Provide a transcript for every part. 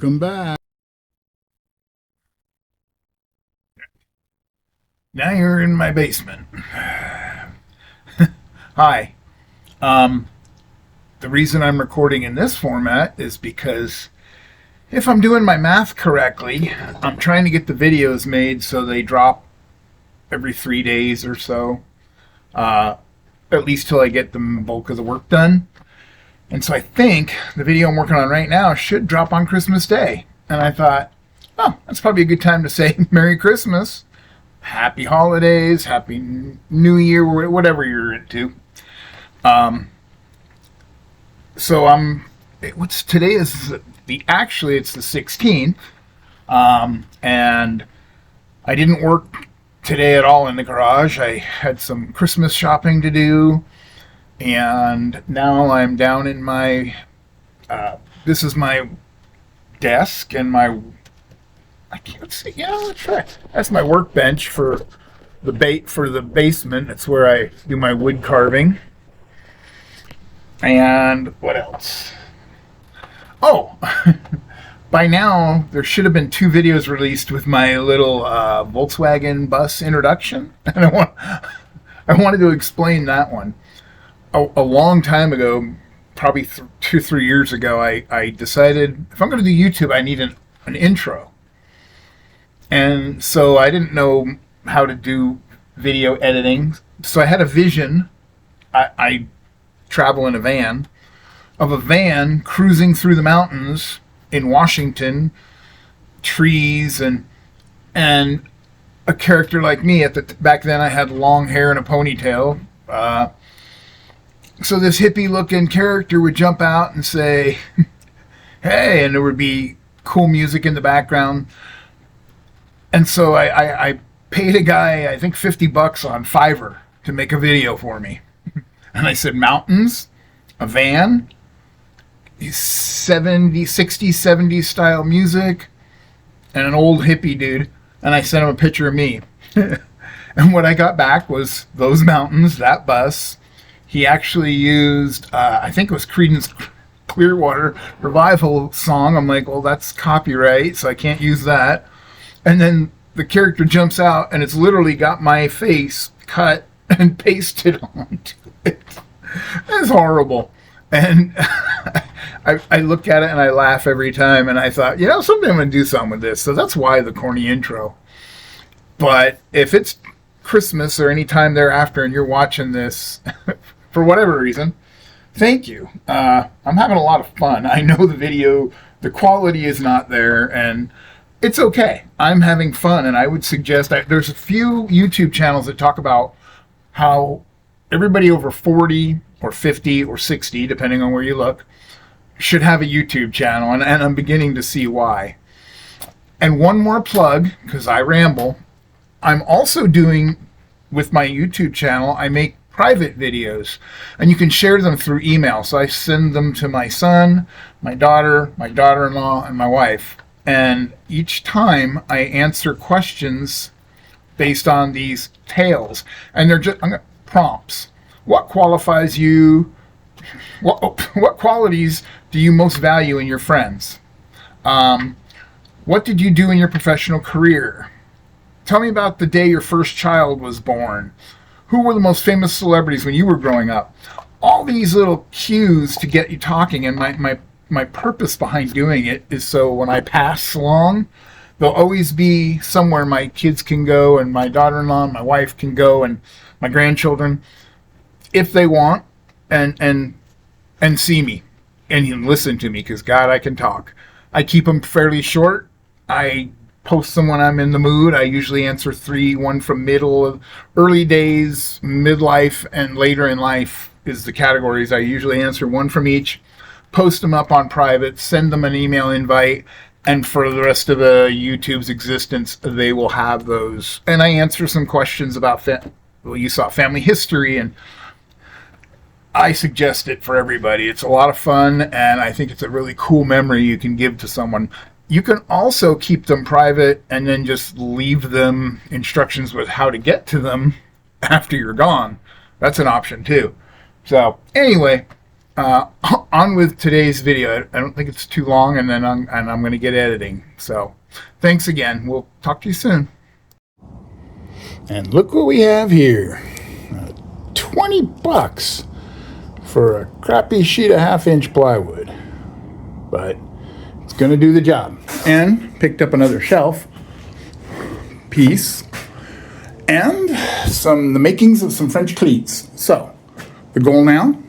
Welcome back. Now you're in my basement. Hi. Um, the reason I'm recording in this format is because if I'm doing my math correctly, I'm trying to get the videos made so they drop every 3 days or so, uh, at least till I get the bulk of the work done. And so I think the video I'm working on right now should drop on Christmas Day. And I thought, oh, that's probably a good time to say Merry Christmas, Happy Holidays, Happy New Year, whatever you're into. Um, so what's today is actually it's the 16th, and I didn't work today at all in the garage. I had some Christmas shopping to do, and now I'm down in my. This is my desk and my. I can't see. Yeah, that's right. That's my workbench for the basement. It's where I do my wood carving. And what else? Oh, by now there should have been 2 videos released with my little Volkswagen bus introduction, and I wanted to explain that one. A long time ago, probably 2-3 years ago, I decided if I'm going to do YouTube, I need an intro, and so I didn't know how to do video editing. So I had a vision. I travel in a van, of a van cruising through the mountains in Washington, trees and a character like me. Back then I had long hair and a ponytail. So this hippie looking character would jump out and say, "Hey," and there would be cool music in the background. And so I paid a guy, I think $50 on Fiverr to make a video for me. And I said, mountains, a van, 60s, 70s style music, and an old hippie dude. And I sent him a picture of me. And what I got back was those mountains, that bus. He actually used, I think it was Creedence Clearwater Revival song. I'm like, well, that's copyright, so I can't use that. And then the character jumps out, and it's literally got my face cut and pasted onto it. It's horrible. And I look at it and I laugh every time, and I thought, someday I'm going to do something with this. So that's why the corny intro. But if it's Christmas or any time thereafter and you're watching this, for whatever reason, thank you. I'm having a lot of fun. I know the quality is not there, and it's okay. I'm having fun, and I would suggest there's a few YouTube channels that talk about how everybody over 40 or 50 or 60, depending on where you look, should have a YouTube channel, and I'm beginning to see why. And one more plug, because I ramble, I'm also doing, with my YouTube channel, I make private videos, and you can share them through email. So I send them to my son, my daughter, my daughter-in-law, and my wife. And each time I answer questions based on these tales, and they're just prompts. What qualifies you? What qualities do you most value in your friends? What did you do in your professional career? Tell me about the day your first child was born. Who were the most famous celebrities when you were growing up? All these little cues to get you talking, and my purpose behind doing it is so when I pass along, there'll always be somewhere my kids can go, and my daughter-in-law and my wife can go, and my grandchildren, if they want, and see me and listen to me, because God, I can talk. I keep them fairly short. I post them when I'm in the mood. I usually answer 3, one from early days, midlife, and later in life is the categories. I usually answer one from each, post them up on private, send them an email invite, and for the rest of the YouTube's existence, they will have those. And I answer some questions about you saw family history, and I suggest it for everybody. It's a lot of fun, and I think it's a really cool memory you can give to someone. You can also keep them private and then just leave them instructions with how to get to them after you're gone. That's an option too. So anyway, uh, on with today's video. I don't think it's too long, and then I'm going to get editing. So thanks again. We'll talk to you soon. And look what we have here. 20 bucks for a crappy sheet of 1/2-inch plywood. But it's going to do the job. And picked up another shelf piece and the makings of some French cleats. So the goal now,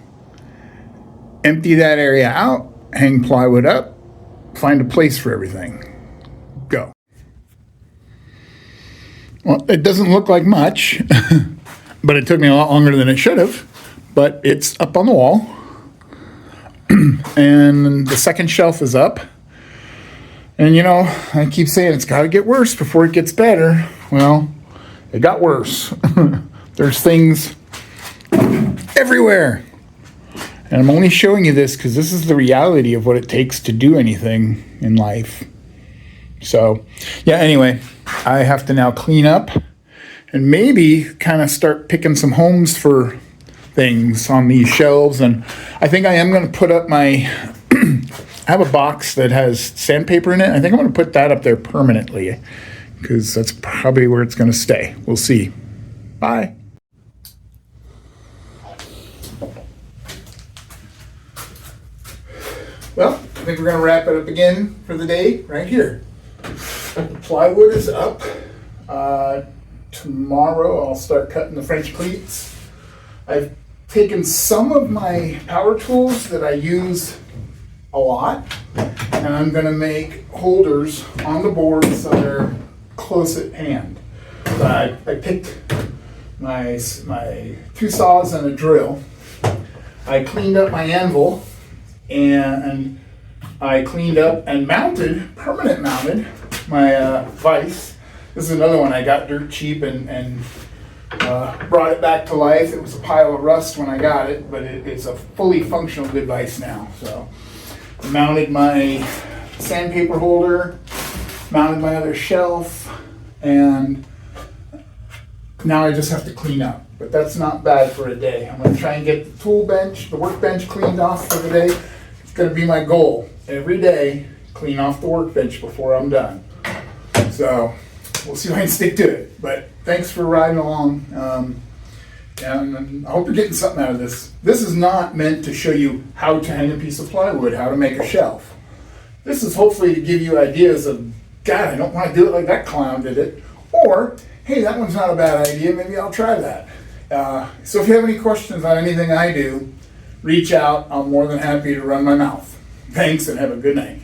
empty that area out, hang plywood up, find a place for everything. Go. Well, it doesn't look like much, but it took me a lot longer than it should have. But it's up on the wall. And the second shelf is up. And you know, I keep saying it's got to get worse before it gets better. Well, it got worse. There's things everywhere. And I'm only showing you this because this is the reality of what it takes to do anything in life. So, yeah, anyway, I have to now clean up and maybe kind of start picking some homes for things on these shelves. And I think I am going to put up my... I have a box that has sandpaper in it. I think I'm going to put that up there permanently because that's probably where it's going to stay. We'll see. Bye. Well, I think we're going to wrap it up again for the day right here. The plywood is up. Tomorrow I'll start cutting the French cleats. I've taken some of my power tools that I use a lot, and I'm going to make holders on the board so they're close at hand. So I picked my two saws and a drill. I cleaned up my anvil, and I cleaned up and permanent mounted my vise. This is another one I got dirt cheap and brought it back to life. It was a pile of rust when I got it, but it's a fully functional good vise now. So mounted my sandpaper holder, mounted my other shelf, and now I just have to clean up. But that's not bad for a day. I'm going to try and get the tool bench, the workbench cleaned off for the day. It's going to be my goal. Every day, clean off the workbench before I'm done. So we'll see if I can stick to it. But thanks for riding along. And I hope you're getting something out of this. This is not meant to show you how to hang a piece of plywood, how to make a shelf. This is hopefully to give you ideas of, God, I don't want to do it like that clown did it. Or, hey, that one's not a bad idea, maybe I'll try that. So if you have any questions on anything I do, reach out. I'm more than happy to run my mouth. Thanks and have a good night.